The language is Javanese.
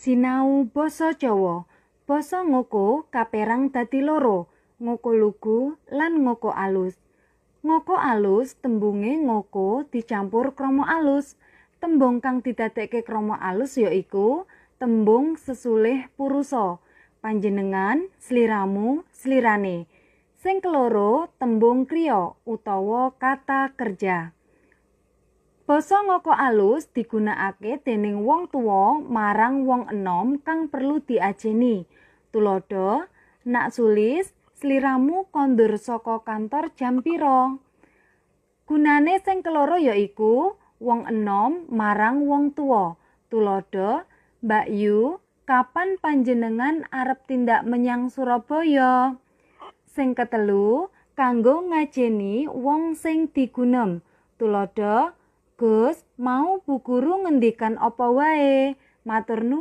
Sinau basa Jawa. Basa ngoko kaperang dadi loro, ngoko lugu lan ngoko alus. Ngoko alus tembunge ngoko dicampur krama alus. Tembung kang didadekke krama alus yaiku tembung sesulih purusa. Panjenengan, sliramu, slirane. Sing keloro tembung kriya utawa kata kerja. Basa ngoko alus digunakake dening wong tuwa marang wong enom kang perlu diajeni. Tulodo, nak sulis, sliramu kondur saka kantor jam pira? Gunane sing keloro yaiku wong enom marang wong tuwa. Tulodo, Mbak Yu, kapan panjenengan arep tindak menyang Surabaya? Sing ketelu, kanggo ngajeni wong sing digunem. Tulodo, Gus, mau Bu Guru ngendikan apa wae? Matur nuwun.